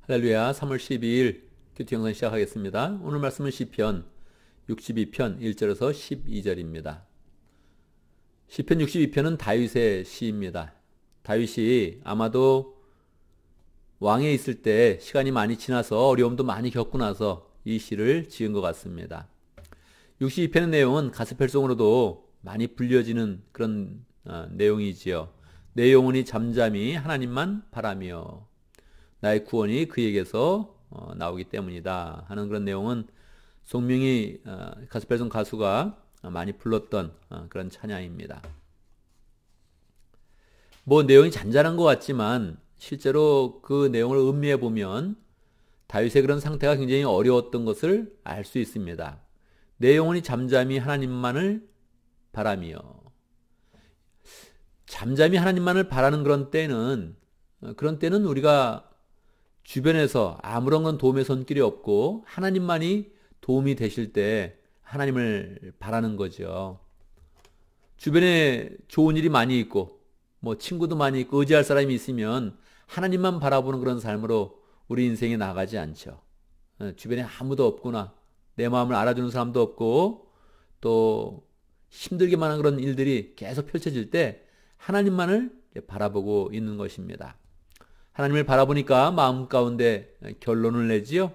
할렐루야. 3월 12일 큐티 영상 시작하겠습니다. 오늘 말씀은 시편 62편 1절에서 12절입니다. 시편 62편은 다윗의 시입니다. 다윗이 아마도 왕에 있을 때 시간이 많이 지나서 어려움도 많이 겪고 나서 이 시를 지은 것 같습니다. 62편의 내용은 가스펠송으로도 많이 불려지는 그런 내용이지요. 내 영혼이 잠잠히 하나님만 바라며 나의 구원이 그에게서 나오기 때문이다 하는 그런 내용은 송명희 가스펠송 가수가 많이 불렀던 그런 찬양입니다. 내용이 잔잔한 것 같지만 실제로 그 내용을 음미해 보면 다윗의 그런 상태가 굉장히 어려웠던 것을 알 수 있습니다. 내 영혼이 잠잠히 하나님만을 바라며, 잠잠히 하나님만을 바라는 그런 때는 우리가 주변에서 아무런 건 도움의 손길이 없고 하나님만이 도움이 되실 때 하나님을 바라는 거죠. 주변에 좋은 일이 많이 있고 친구도 많이 있고 의지할 사람이 있으면 하나님만 바라보는 그런 삶으로 우리 인생이 나가지 않죠. 주변에 아무도 없구나, 내 마음을 알아주는 사람도 없고 또 힘들게만 한 그런 일들이 계속 펼쳐질 때 하나님만을 바라보고 있는 것입니다. 하나님을 바라보니까 마음 가운데 결론을 내지요.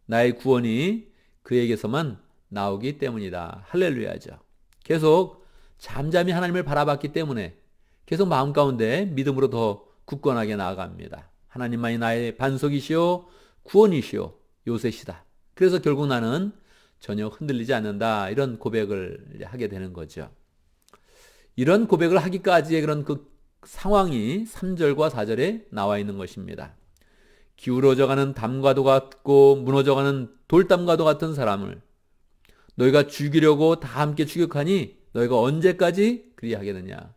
나의 구원이 그에게서만 나오기 때문이다. 할렐루야죠. 계속 잠잠히 하나님을 바라봤기 때문에 계속 마음 가운데 믿음으로 더 굳건하게 나아갑니다. 하나님만이 나의 반석이시오, 구원이시오, 요새시다. 그래서 결국 나는 전혀 흔들리지 않는다. 이런 고백을 하게 되는 거죠. 이런 고백을 하기까지의 그런 그 상황이 3절과 4절에 나와 있는 것입니다. 기울어져가는 담과도 같고 무너져가는 돌담과도 같은 사람을 너희가 죽이려고 다 함께 추격하니 너희가 언제까지 그리하겠느냐.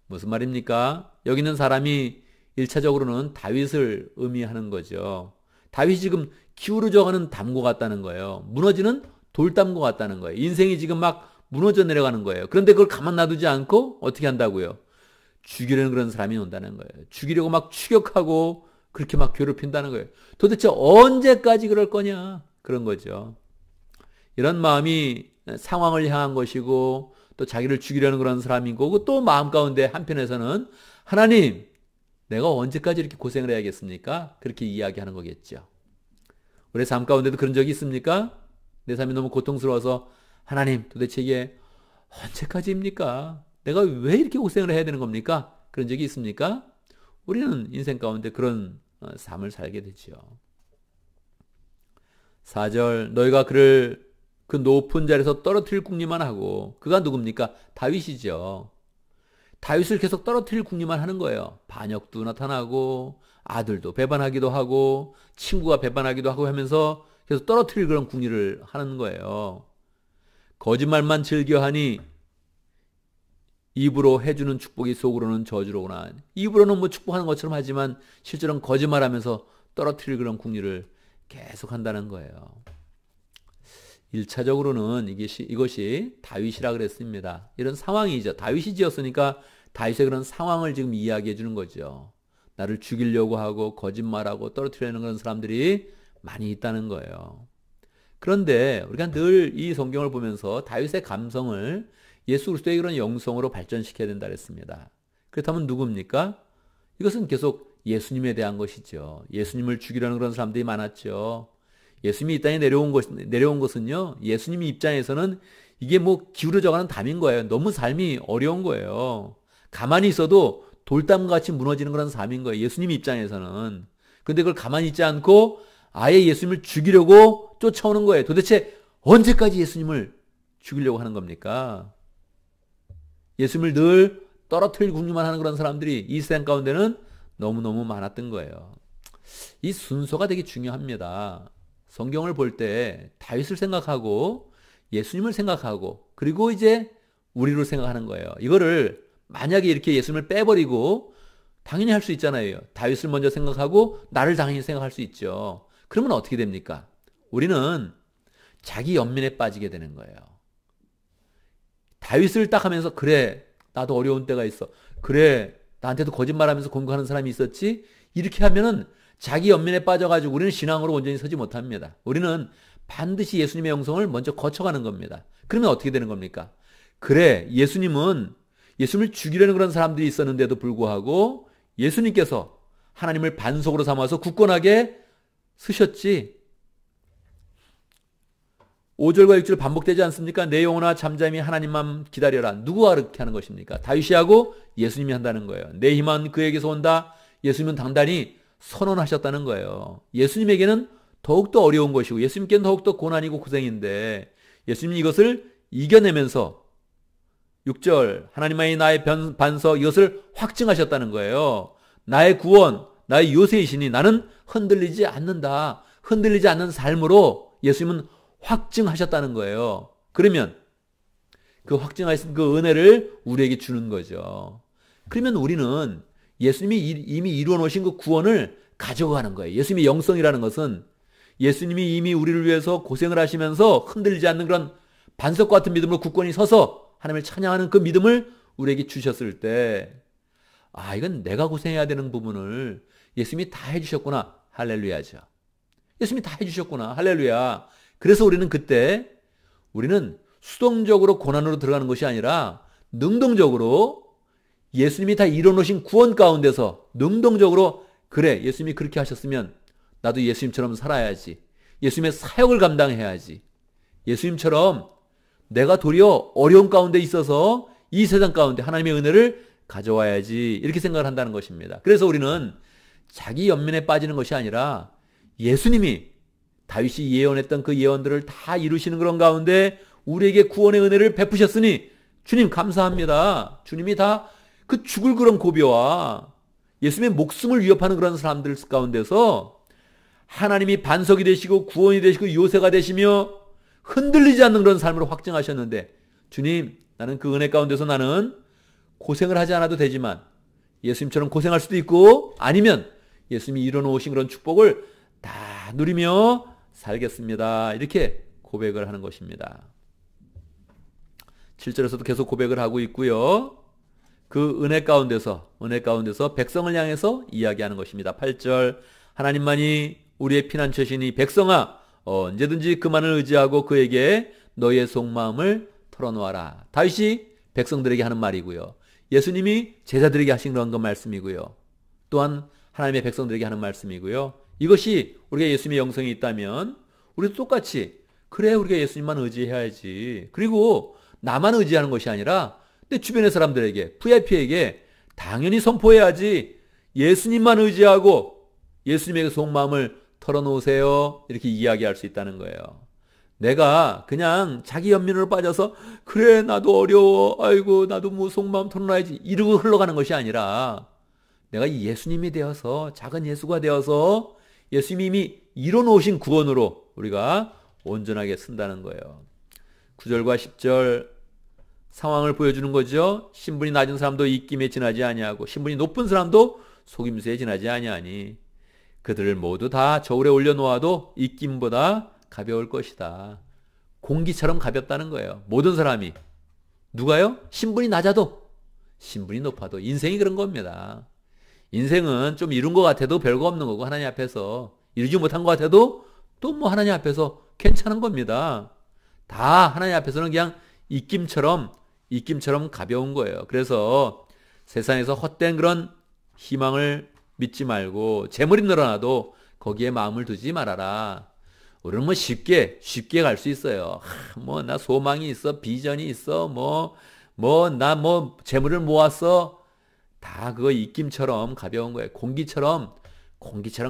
무슨 말입니까? 여기 있는 사람이 1차적으로는 다윗을 의미하는 거죠. 다윗이 지금 기울어져가는 담과 같다는 거예요. 무너지는 돌담과 같다는 거예요. 인생이 지금 막 무너져 내려가는 거예요. 그런데 그걸 가만 놔두지 않고 어떻게 한다고요? 죽이려는 그런 사람이 온다는 거예요. 죽이려고 막 추격하고 그렇게 막 괴롭힌다는 거예요. 도대체 언제까지 그럴 거냐? 그런 거죠. 이런 마음이 상황을 향한 것이고 또 자기를 죽이려는 그런 사람이고 또 마음 가운데 한편에서는 하나님, 내가 언제까지 이렇게 고생을 해야겠습니까? 그렇게 이야기하는 거겠죠. 우리 삶 가운데도 그런 적이 있습니까? 내 삶이 너무 고통스러워서 하나님, 도대체 이게 언제까지입니까? 내가 왜 이렇게 고생을 해야 되는 겁니까? 그런 적이 있습니까? 우리는 인생 가운데 그런 삶을 살게 되죠. 4절, 너희가 그를 그 높은 자리에서 떨어뜨릴 궁리만 하고, 그가 누굽니까? 다윗이죠. 다윗을 계속 떨어뜨릴 궁리만 하는 거예요. 반역도 나타나고 아들도 배반하기도 하고 친구가 배반하기도 하고 하면서 계속 떨어뜨릴 그런 궁리를 하는 거예요. 거짓말만 즐겨하니 입으로 해주는 축복이 속으로는 저주로구나. 입으로는 축복하는 것처럼 하지만 실제로는 거짓말하면서 떨어뜨릴 그런 궁리를 계속 한다는 거예요. 1차적으로는 이것이 다윗이라 그랬습니다. 이런 상황이죠. 다윗이 지었으니까 다윗의 그런 상황을 지금 이야기해 주는 거죠. 나를 죽이려고 하고 거짓말하고 떨어뜨리려는 그런 사람들이 많이 있다는 거예요. 그런데 우리가 늘 이 성경을 보면서 다윗의 감성을 예수 그리스도의 그런 영성으로 발전시켜야 된다 그랬습니다. 그렇다면 누굽니까? 이것은 계속 예수님에 대한 것이죠. 예수님을 죽이려는 그런 사람들이 많았죠. 예수님이 이 땅에 내려온 것은요, 예수님의 입장에서는 이게 기울어져가는 담인 거예요. 너무 삶이 어려운 거예요. 가만히 있어도 돌담같이 무너지는 그런 삶인 거예요. 예수님의 입장에서는. 근데 그걸 가만히 있지 않고 아예 예수님을 죽이려고 쫓아오는 거예요. 도대체 언제까지 예수님을 죽이려고 하는 겁니까? 예수님을 늘 떨어뜨릴 궁리만 하는 그런 사람들이 이 세상 가운데는 너무너무 많았던 거예요. 이 순서가 되게 중요합니다. 성경을 볼 때 다윗을 생각하고 예수님을 생각하고 그리고 이제 우리를 생각하는 거예요. 이거를 만약에 이렇게 예수님을 빼버리고 당연히 할 수 있잖아요. 다윗을 먼저 생각하고 나를 당연히 생각할 수 있죠. 그러면 어떻게 됩니까? 우리는 자기 연민에 빠지게 되는 거예요. 다윗을 딱 하면서 그래, 나도 어려운 때가 있어. 그래, 나한테도 거짓말하면서 공격하는 사람이 있었지. 이렇게 하면은 자기 연민에 빠져가지고 우리는 신앙으로 온전히 서지 못합니다. 우리는 반드시 예수님의 영성을 먼저 거쳐가는 겁니다. 그러면 어떻게 되는 겁니까? 그래, 예수님을 죽이려는 그런 사람들이 있었는데도 불구하고 예수님께서 하나님을 반석으로 삼아서 굳건하게 서셨지. 5절과 6절 반복되지 않습니까? 내 영혼아 잠잠히 하나님만 기다려라. 누구가 그렇게 하는 것입니까? 다윗이 하고 예수님이 한다는 거예요. 내 힘은 그에게서 온다. 예수님은 당단히 선언하셨다는 거예요. 예수님에게는 더욱더 어려운 것이고 예수님께는 더욱더 고난이고 고생인데 예수님이 이것을 이겨내면서 6절 하나님만이 나의 반석 이것을 확증하셨다는 거예요. 나의 구원, 나의 요새이시니 나는 흔들리지 않는다. 흔들리지 않는 삶으로 예수님은 확증하셨다는 거예요. 그러면 그 확증하신 그 은혜를 우리에게 주는 거죠. 그러면 우리는 예수님이 이미 이루어 놓으신 그 구원을 가져가는 거예요. 예수님의 영성이라는 것은 예수님이 이미 우리를 위해서 고생을 하시면서 흔들리지 않는 그런 반석 같은 믿음으로 굳건히 서서 하나님을 찬양하는 그 믿음을 우리에게 주셨을 때 이건 내가 고생해야 되는 부분을 예수님이 다 해주셨구나. 할렐루야죠. 예수님이 다 해주셨구나. 할렐루야. 그래서 우리는 그때 우리는 수동적으로 고난으로 들어가는 것이 아니라 능동적으로 예수님이 다 이뤄놓으신 구원 가운데서 능동적으로 그래 예수님이 그렇게 하셨으면 나도 예수님처럼 살아야지. 예수님의 사역을 감당해야지. 예수님처럼 내가 도리어 어려운 가운데 있어서 이 세상 가운데 하나님의 은혜를 가져와야지 이렇게 생각을 한다는 것입니다. 그래서 우리는 자기 연민에 빠지는 것이 아니라 예수님이 다윗이 예언했던 그 예언들을 다 이루시는 그런 가운데 우리에게 구원의 은혜를 베푸셨으니 주님 감사합니다. 주님이 다 그 죽을 그런 고비와 예수님의 목숨을 위협하는 그런 사람들 가운데서 하나님이 반석이 되시고 구원이 되시고 요새가 되시며 흔들리지 않는 그런 삶으로 확증하셨는데 주님 나는 그 은혜 가운데서 나는 고생을 하지 않아도 되지만 예수님처럼 고생할 수도 있고 아니면 예수님이 이뤄놓으신 그런 축복을 다 누리며 살겠습니다. 이렇게 고백을 하는 것입니다. 7절에서도 계속 고백을 하고 있고요. 그 은혜 가운데서 백성을 향해서 이야기하는 것입니다. 8절 하나님만이 우리의 피난처시니 백성아 언제든지 그만을 의지하고 그에게 너의 속마음을 털어놓아라. 다윗이 백성들에게 하는 말이고요. 예수님이 제자들에게 하신 그런 것 말씀이고요. 또한 하나님의 백성들에게 하는 말씀이고요. 이것이 우리가 예수님의 영성이 있다면 우리도 똑같이 그래 우리가 예수님만 의지해야지. 그리고 나만 의지하는 것이 아니라 내 주변의 사람들에게 VIP에게 당연히 선포해야지. 예수님만 의지하고 예수님에게 속마음을 털어놓으세요. 이렇게 이야기할 수 있다는 거예요. 내가 그냥 자기 연민으로 빠져서 그래 나도 어려워 아이고 나도 뭐 속마음 털어놔야지 이러고 흘러가는 것이 아니라 내가 예수님이 되어서 작은 예수가 되어서 예수님이 이미 이뤄놓으신 구원으로 우리가 온전하게 쓴다는 거예요. 9절과 10절 상황을 보여주는 거죠. 신분이 낮은 사람도 입김에 지나지 아니하고 신분이 높은 사람도 속임수에 지나지 아니하니 그들을 모두 다 저울에 올려놓아도 입김보다 가벼울 것이다. 공기처럼 가볍다는 거예요. 모든 사람이. 누가요? 신분이 낮아도 신분이 높아도 인생이 그런 겁니다. 인생은 좀 이룬 것 같아도 별거 없는 거고 하나님 앞에서 이루지 못한 것 같아도 또 뭐 하나님 앞에서 괜찮은 겁니다. 다 하나님 앞에서는 그냥 입김처럼 가벼운 거예요. 그래서 세상에서 헛된 그런 희망을 믿지 말고 재물이 늘어나도 거기에 마음을 두지 말아라. 우리는 뭐 쉽게 갈 수 있어요. 뭐 나 소망이 있어, 비전이 있어, 나 재물을 모았어. 다 그거 입김처럼 가벼운 거예요. 공기처럼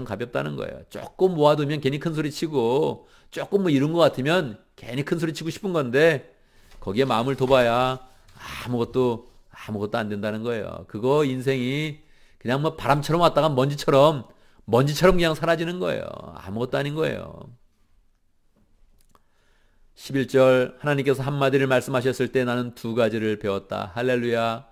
가볍다는 거예요. 조금 모아두면 괜히 큰 소리 치고 조금 뭐 이룬 것 같으면 괜히 큰 소리 치고 싶은 건데 거기에 마음을 둬봐야 아무것도 안 된다는 거예요. 그거 인생이 그냥 뭐 바람처럼 왔다가 먼지처럼 그냥 사라지는 거예요. 아무것도 아닌 거예요. 11절 하나님께서 한마디를 말씀하셨을 때 나는 두 가지를 배웠다. 할렐루야.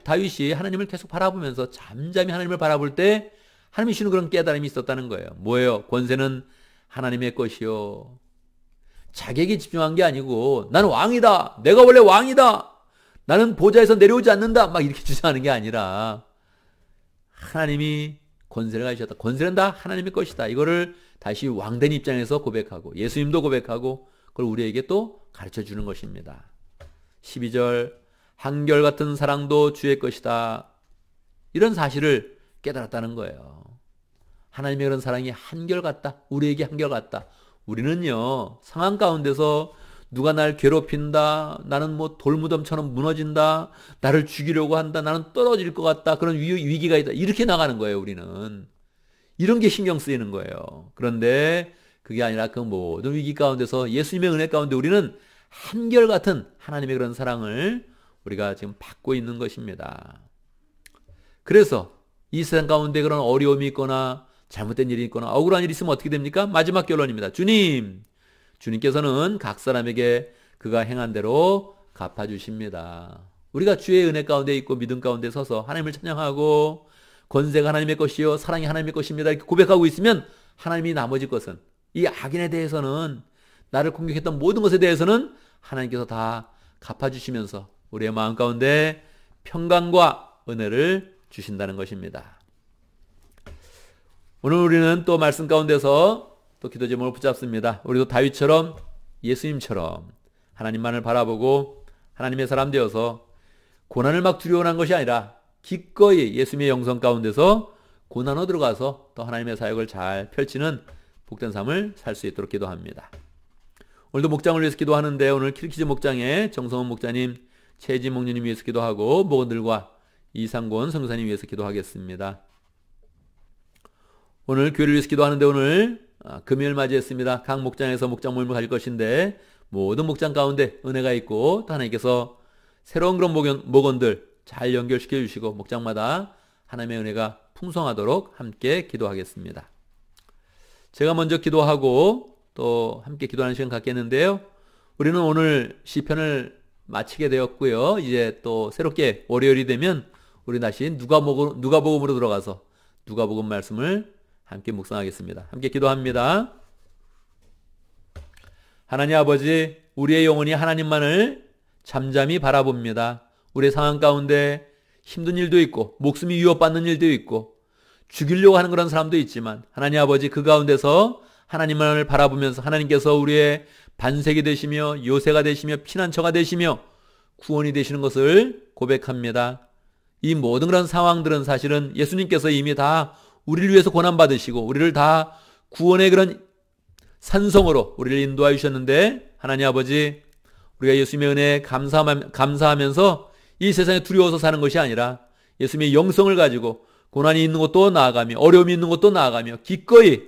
다윗이 하나님을 계속 바라보면서 잠잠히 하나님을 바라볼 때 하나님이 주는 그런 깨달음이 있었다는 거예요. 뭐예요? 권세는 하나님의 것이요. 자기에게 집중한 게 아니고 나는 왕이다. 내가 원래 왕이다. 나는 보좌에서 내려오지 않는다. 막 이렇게 주장하는 게 아니라 하나님이 권세를 가지셨다. 권세는 다 하나님의 것이다. 이거를 다시 왕된 입장에서 고백하고 예수님도 고백하고 그걸 우리에게 또 가르쳐 주는 것입니다. 12절 한결같은 사랑도 주의 것이다. 이런 사실을 깨달았다는 거예요. 하나님의 그런 사랑이 한결같다. 우리에게 한결같다. 우리는요, 상황 가운데서 누가 날 괴롭힌다, 나는 뭐 돌무덤처럼 무너진다, 나를 죽이려고 한다, 나는 떨어질 것 같다, 그런 위기가 있다, 이렇게 나가는 거예요. 우리는 이런 게 신경 쓰이는 거예요. 그런데 그게 아니라 그 모든 위기 가운데서 예수님의 은혜 가운데 우리는 한결같은 하나님의 그런 사랑을 우리가 지금 받고 있는 것입니다. 그래서 이 세상 가운데 그런 어려움이 있거나 잘못된 일이 있거나 억울한 일이 있으면 어떻게 됩니까? 마지막 결론입니다. 주님께서는 각 사람에게 그가 행한 대로 갚아주십니다. 우리가 주의 은혜 가운데 있고 믿음 가운데 서서 하나님을 찬양하고 권세가 하나님의 것이요 사랑이 하나님의 것입니다 이렇게 고백하고 있으면 하나님이 나머지 것은 이 악인에 대해서는 나를 공격했던 모든 것에 대해서는 하나님께서 다 갚아주시면서 우리의 마음 가운데 평강과 은혜를 주신다는 것입니다. 오늘 우리는 또 말씀 가운데서 또 기도 제목을 붙잡습니다. 우리도 다윗처럼 예수님처럼 하나님만을 바라보고 하나님의 사람 되어서 고난을 막 두려워하는 것이 아니라 기꺼이 예수님의 영성 가운데서 고난으로 들어가서 또 하나님의 사역을 잘 펼치는 복된 삶을 살 수 있도록 기도합니다. 오늘도 목장을 위해서 기도하는데 오늘 킬키즈 목장에 정성훈 목자님, 최진 목녀님 위해서 기도하고 목원들과 이상곤 선교사님 위해서 기도하겠습니다. 오늘 교회를 위해서 기도하는데 오늘 금요일 맞이했습니다. 각 목장에서 목장 모임을 가질 것인데 모든 목장 가운데 은혜가 있고 또 하나님께서 새로운 그런 목원들 잘 연결시켜 주시고 목장마다 하나님의 은혜가 풍성하도록 함께 기도하겠습니다. 제가 먼저 기도하고 또 함께 기도하는 시간 갖겠는데요. 우리는 오늘 시편을 마치게 되었고요. 이제 또 새롭게 월요일이 되면 우리 다시 누가복음으로 들어가서 누가복음 말씀을 함께 묵상하겠습니다. 함께 기도합니다. 하나님 아버지, 우리의 영혼이 하나님만을 잠잠히 바라봅니다. 우리의 상황 가운데 힘든 일도 있고 목숨이 위협받는 일도 있고 죽이려고 하는 그런 사람도 있지만 하나님 아버지 그 가운데서 하나님만을 바라보면서 하나님께서 우리의 반석이 되시며 요새가 되시며 피난처가 되시며 구원이 되시는 것을 고백합니다. 이 모든 그런 상황들은 사실은 예수님께서 이미 다 우리를 위해서 고난받으시고 우리를 다 구원의 그런 산성으로 우리를 인도하여 주셨는데 하나님 아버지 우리가 예수님의 은혜에 감사하면서 이 세상에 두려워서 사는 것이 아니라 예수님의 영성을 가지고 고난이 있는 것도 나아가며 어려움이 있는 것도 나아가며 기꺼이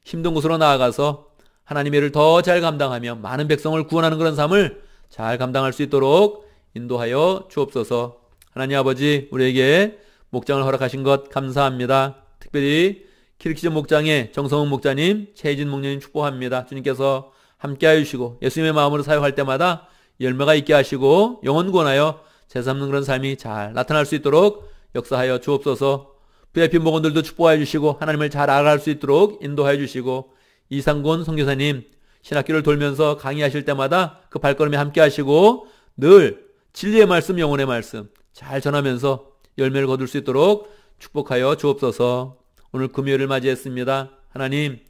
힘든 곳으로 나아가서 하나님의 일을 더 잘 감당하며 많은 백성을 구원하는 그런 삶을 잘 감당할 수 있도록 인도하여 주옵소서. 하나님 아버지 우리에게 목장을 허락하신 것 감사합니다. 특별히 킬키즈 목장의 정성훈 목자님, 최진 목녀님 축복합니다. 주님께서 함께하여 주시고 예수님의 마음으로 사역할 때마다 열매가 있게 하시고 영혼 구원하여 제삼는 그런 삶이 잘 나타날 수 있도록 역사하여 주옵소서. VIP 목원들도 축복하여 주시고 하나님을 잘 알아갈 수 있도록 인도하여 주시고 이상곤 선교사님 신학교를 돌면서 강의하실 때마다 그 발걸음에 함께 하시고 늘 진리의 말씀, 영혼의 말씀 잘 전하면서 열매를 거둘 수 있도록 축복하여 주옵소서. 오늘 금요일을 맞이했습니다. 하나님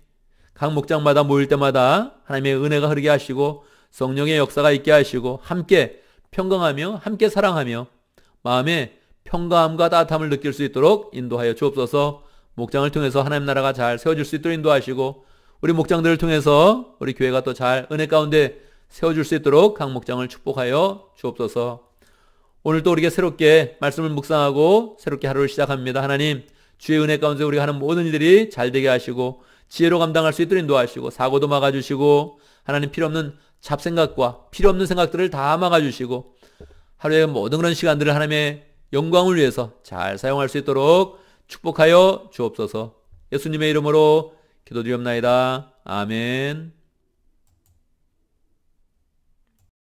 각 목장마다 모일 때마다 하나님의 은혜가 흐르게 하시고 성령의 역사가 있게 하시고 함께 평강하며 함께 사랑하며 마음에 평강함과 따뜻함을 느낄 수 있도록 인도하여 주옵소서. 목장을 통해서 하나님 나라가 잘 세워질 수 있도록 인도하시고 우리 목장들을 통해서 우리 교회가 또 잘 은혜 가운데 세워질 수 있도록 각 목장을 축복하여 주옵소서. 오늘 또 우리가 새롭게 말씀을 묵상하고 새롭게 하루를 시작합니다. 하나님 주의 은혜 가운데 우리가 하는 모든 일들이 잘 되게 하시고 지혜로 감당할 수 있도록 인도하시고 사고도 막아주시고 하나님 필요없는 잡생각과 필요없는 생각들을 다 막아주시고 하루의 모든 그런 시간들을 하나님의 영광을 위해서 잘 사용할 수 있도록 축복하여 주옵소서. 예수님의 이름으로 기도드리옵나이다. 아멘.